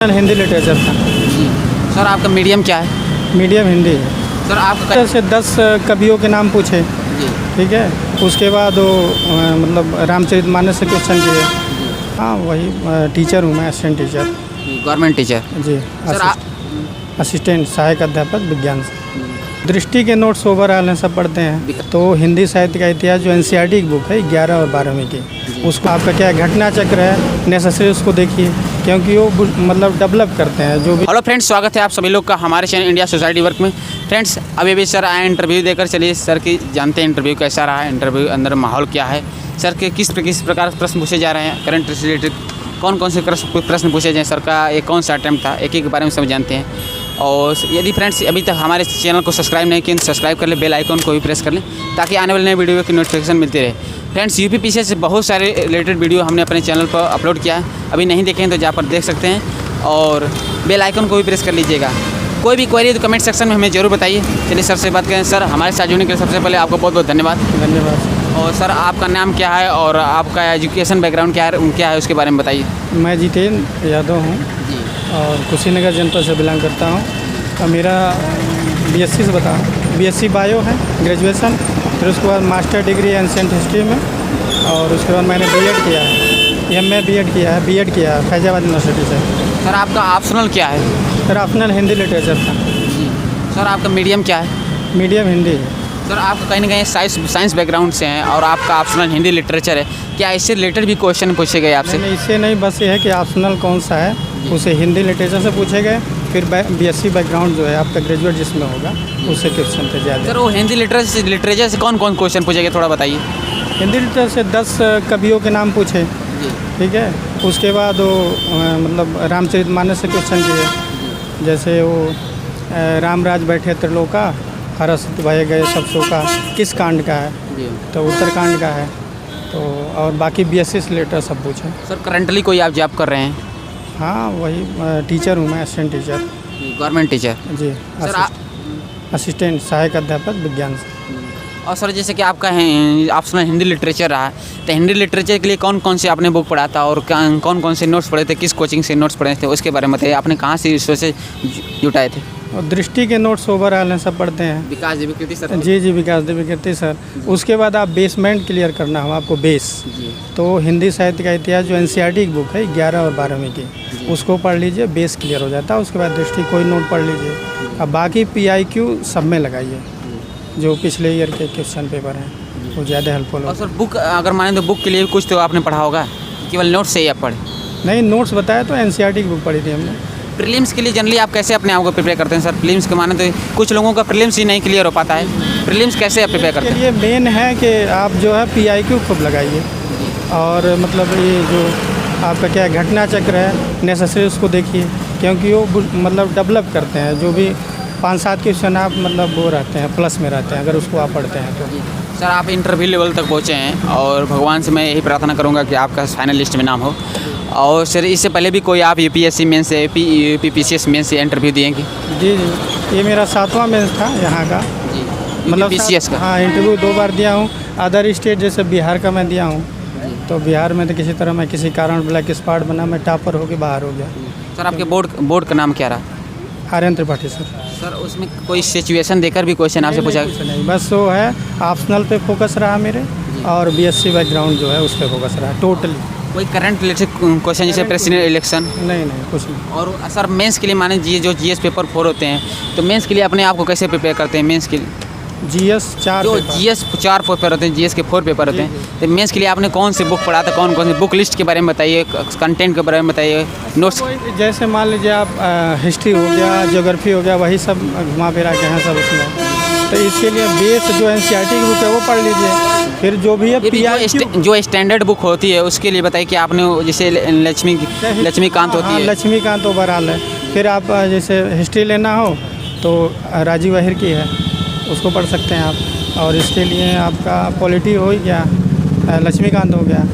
Hindi literature था। जी sir, आपका medium क्या है? मीडियम हिंदी है। सर आपका से 10 कवियों के नाम पूछे, जी ठीक है। उसके बाद वो मतलब रामचरितमानस से क्वेश्चन किए। हाँ वही टीचर हूँ मैं, असिस्टेंट टीचर। Government teacher. जी सर आप असिस्टेंट सहायक अध्यापक विज्ञान से। दृष्टि के नोट्स ओवरऑल हैं, सब पढ़ते हैं। तो हिंदी साहित्य का इतिहास जो एनसीईआरटी की बुक है 11 और 12वीं की, उसको आपका क्या घटना चक्र है नेसेसरी, उसको देखिए क्योंकि वो मतलब डेवलप करते हैं जो भी। हेलो फ्रेंड्स, स्वागत है आप सभी लोग का हमारे चैनल इंडिया सोसाइटी वर्क में। फ्रेंड्स अभी सर आए इंटरव्यू देकर, चलिए सर की जानते हैं इंटरव्यू कैसा रहा है, इंटरव्यू अंदर माहौल क्या है, सर के किस प्रकार प्रश्न पूछे जा रहे हैं, करंट से रिलेटेड कौन कौन से प्रश्न पूछे जाएँ, सर का ये कौन सा अटैम्प्ट था, एक के बारे में सब जानते हैं। और यदि फ्रेंड्स अभी तक हमारे चैनल को सब्सक्राइब नहीं किए तो सब्सक्राइब कर ले, बेल आइकन को भी प्रेस कर लें ताकि आने वाले नए वीडियो की नोटिफिकेशन मिलती रहे। फ्रेंड्स यूपीपीसीएस से बहुत सारे रिलेटेड वीडियो हमने अपने चैनल पर अपलोड किया है, अभी नहीं देखें तो जा पर देख सकते हैं और बेल आइकन को भी प्रेस कर लीजिएगा। कोई भी क्वेरी तो कमेंट सेक्शन में हमें जरूर बताइए। चलिए सर से बात करें। सर हमारे साथ जुड़ने के लिए सबसे पहले आपको बहुत बहुत धन्यवाद। धन्यवाद। और सर आपका नाम क्या है और आपका एजुकेशन बैकग्राउंड क्या है उसके बारे में बताइए। मैं जितेंद्र यादव हूँ जी और कुशीनगर जनपद से बिलोंग करता हूँ। और मेरा बीएससी से बीएससी बायो है ग्रेजुएशन, फिर उसके बाद मास्टर डिग्री एंशिएंट हिस्ट्री में, और उसके बाद मैंने बीएड किया है, एमए बीएड किया है फैजाबाद यूनिवर्सिटी से। सर आपका ऑप्शनल क्या है? फिर ऑप्शनल हिंदी लिटरेचर था। जी सर, आपका मीडियम क्या है? मीडियम हिंदी है। सर आपका कहीं ना कहीं साइंस बैकग्राउंड से हैं और आपका ऑप्शनल हिंदी लिटरेचर है, क्या इससे रिलेटेड भी क्वेश्चन पूछे गए आपसे? नहीं, इससे नहीं, बस ये है कि ऑप्शनल कौन सा है उसे हिंदी लिटरेचर से पूछे गए। फिर बीएससी बैकग्राउंड जो है आपका ग्रेजुएट जिसमें होगा उससे क्वेश्चन थे ज़्यादा। सर वो हिंदी लिटरेचर से कौन कौन क्वेश्चन पूछे गए, थोड़ा बताइए। हिंदी लिटरेचर से 10 कवियों के नाम पूछे, ठीक है। उसके बाद वो मतलब रामचरितमानस से क्वेश्चन किए, जैसे वो राम राज बैठे त्रिलोका, हरस भय गए सब शोका, किस कांड का है? तो उत्तरकांड का है। तो और बाकी बीएससी से रिलेटेड सब पूछे। सर करंटली कोई आप जॉब कर रहे हैं? हाँ वही टीचर हूँ मैं, असिस्टेंट टीचर। Government teacher. जी सर असिस्टेंट सहायक अध्यापक विज्ञान से। और सर जैसे कि आपका ऑप्शनल हिंदी लिटरेचर रहा, तो हिंदी लिटरेचर के लिए कौन कौन से आपने बुक पढ़ा था और कौन कौन से नोट्स पढ़े थे, किस कोचिंग से नोट्स पढ़े थे, उसके बारे में बताइए। आपने कहाँ से इस से जुटाए थे? और दृष्टि के नोट्स ओवरऑल हैं, सब पढ़ते हैं। विकास देवी सर। जी विकास देवी सर। उसके बाद आप बेसमेंट क्लियर करना हो आपको, बेस। जी तो हिंदी साहित्य का इतिहास जो एनसीईआरटी की बुक है 11 और 12वीं की, उसको पढ़ लीजिए, बेस क्लियर हो जाता है। उसके बाद दृष्टि कोई नोट पढ़ लीजिए। अब बाकी PIQ सब में लगाइए, जो पिछले ईयर के क्वेश्चन पेपर हैं वो ज़्यादा हेल्पफुल हो। और सर बुक अगर माने तो बुक के लिए कुछ तो आपने पढ़ा होगा, केवल नोट्स से ही आप पढ़े? नहीं, नोट्स बताया तो एनसीईआरटी की बुक पढ़ी थी हमने। प्रीलिम्स के लिए जनरली आप कैसे अपने आप को प्रिपेयर करते हैं? सर प्रीलिम्स के माने तो कुछ लोगों का प्रीलिम्स ही नहीं क्लियर हो पाता है, प्रीलिम्स कैसे आप प्रिपेयर करते हैं? इसके लिए मेन है कि आप जो है PIQ खूब लगाइए, और मतलब ये जो आपका क्या घटना चक्र है नेसेसरी, उसको देखिए क्योंकि वो मतलब डेवलप करते हैं। जो भी 5-7 क्वेश्चन आप मतलब वो रहते हैं, प्लस में रहते हैं अगर उसको आप पढ़ते हैं तो। सर आप इंटरव्यू लेवल तक पहुँचे हैं और भगवान से मैं यही प्रार्थना करूँगा कि आपका फाइनल लिस्ट में नाम हो। और सर इससे पहले भी कोई आप UPSC मेंस से UPPCS मेंस से इंटरव्यू दिए कि? जी ये मेरा 7वां मेंस था यहाँ का। जी मतलब UPPCS का? हाँ, इंटरव्यू 2 बार दिया हूँ। अदर स्टेट जैसे बिहार का मैं दिया हूँ, तो बिहार में तो किसी तरह मैं किसी कारण ब्लैक स्पॉट बना, मैं टॉपर होकर बाहर हो गया। सर आपके बोर्ड का नाम क्या रहा? आर्यन त्रिपाठी सर। सर उसमें कोई सिचुएशन देकर भी क्वेश्चन आपसे पूछा? नहीं, बस वो है ऑप्शनल पे फोकस रहा मेरे, और BSc बैकग्राउंड जो है उस पर फोकस रहा टोटली। कोई करंट रिलेटेड क्वेश्चन जैसे प्रेसिडेंट इलेक्शन? नहीं कुछ नहीं। और सर मेंस के लिए माने जो GS पेपर 4 होते हैं, तो मेंस के लिए अपने आप को कैसे प्रिपेयर करते हैं? मेंस के लिए GS 4 जो GS 4 पेपर होते हैं, GS के 4 पेपर होते हैं, तो मेंस के लिए आपने कौन सी बुक पढ़ा था, कौन कौन सी बुक लिस्ट के बारे में बताइए, कंटेंट के बारे में बताइए, नोट्स। जैसे मान लीजिए आप हिस्ट्री हो गया, ज्योग्राफी हो गया, वही सब घुमा फिरा के हैं सब उसमें। तो इसके लिए बेस जो एनसीईआरटी की बुक है वो पढ़ लीजिए। फिर जो भी है PIQ जो स्टैंडर्ड बुक होती है उसके लिए बताइए कि आपने जैसे लक्ष्मीकांत होती है। लक्ष्मीकांत ओवरऑल है। फिर आप जैसे हिस्ट्री लेना हो तो राजीव अहिर की है, उसको पढ़ सकते हैं आप। और इसके लिए आपका पॉलिटी हो ही गया, लक्ष्मीकांत हो गया।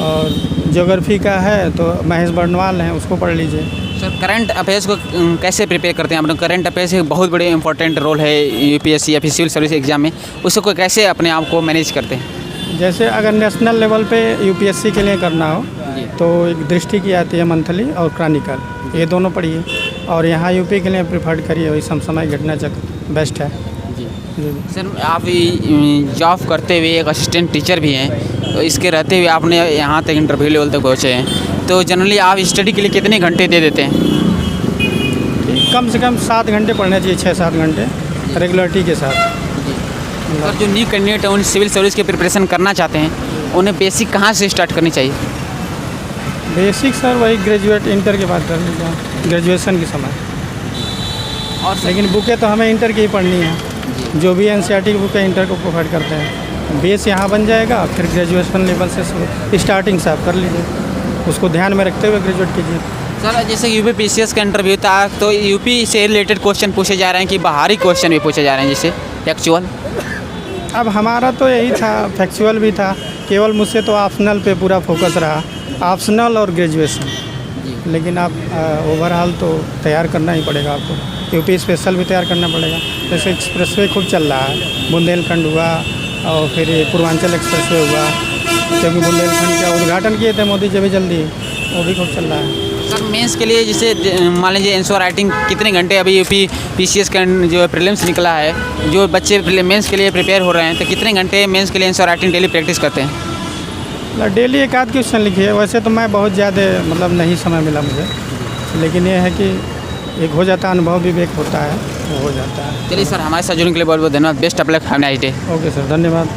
और ज्योग्राफी का है तो महेश बर्नवाल हैं, उसको पढ़ लीजिए। सर करंट अफेयर्स को कैसे प्रिपेयर करते हैं? अपने करंट अफेयर्स एक बहुत बड़े इंपॉर्टेंट रोल है UPSC या फिर सिविल सर्विस एग्जाम में, उसको कैसे अपने आप को मैनेज करते हैं? जैसे अगर नेशनल लेवल पे UPSC के लिए करना हो जी। तो एक दृष्टि की आती है मंथली और क्रॉनिकल, ये दोनों पढ़िए। और यहाँ यूपी के लिए प्रिफर्ड करिए, वही समसामयिक घटना चक्र बेस्ट है। जी जी। सर, आप जॉब करते हुए एक असिस्टेंट टीचर भी हैं, तो इसके रहते हुए आपने यहाँ तक इंटरव्यू लेवल तक पहुँचे हैं, तो जनरली आप स्टडी के लिए कितने घंटे दे देते हैं? कम से कम 7 घंटे पढ़ने चाहिए, 6-7 घंटे रेगुलरिटी के साथ। सर, जो न्यू कैंडिडेट हैं उन सिविल सर्विस की प्रिपरेशन करना चाहते हैं, उन्हें बेसिक कहाँ से स्टार्ट करनी चाहिए? बेसिक सर वही ग्रेजुएट इंटर के बाद कर लीजिए, ग्रेजुएशन के समय। और सर, लेकिन बुकें तो हमें इंटर की ही पढ़नी है, जो भी एनसीईआरटी की बुकें इंटर को प्रोवाइड करते हैं। बेस यहाँ बन जाएगा, फिर ग्रेजुएशन लेवल से स्टार्टिंग से आप कर लीजिए, उसको ध्यान में रखते हुए ग्रेजुएट कीजिए। सर, जैसे यूपी पीसीएस का इंटरव्यू था, तो यूपी से रिलेटेड क्वेश्चन पूछे जा रहे हैं कि बाहरी क्वेश्चन भी पूछे जा रहे हैं, जैसे फैक्चुअल? अब हमारा तो यही था, फैक्चुअल भी था, केवल मुझसे तो ऑप्शनल पे पूरा फोकस रहा, ऑप्शनल और ग्रेजुएशन। लेकिन आप ओवरऑल तो तैयार करना ही पड़ेगा आपको, यूपी स्पेशल भी तैयार करना पड़ेगा। जैसे एक्सप्रेसवे खूब चल रहा है, बुंदेलखंड हुआ और फिर पूर्वांचल एक्सप्रेसवे हुआ, क्योंकि बुंदेलखंड का उद्घाटन किए थे मोदी जी भी जल्दी, वो भी खूब चल रहा है। सर, मेंस के लिए जैसे मान लीजिए आंसर राइटिंग कितने घंटे, अभी यूपी पीसीएस का जो प्रीलिम्स निकला है, जो बच्चे मेंस के लिए प्रिपेयर हो रहे हैं, तो कितने घंटे मेंस के लिए आंसर राइटिंग डेली प्रैक्टिस करते हैं? डेली एक आध क्वेश्चन लिखिए। वैसे तो मैं बहुत ज़्यादा मतलब नहीं समय मिला मुझे, लेकिन ये है कि एक हो जाता है, अनुभव विवेक होता है, वो हो जाता है। चलिए सर, हमारे साथ जुड़ने के लिए बहुत बहुत धन्यवाद। Best of luck, have a nice day. Okay sir, धन्यवाद।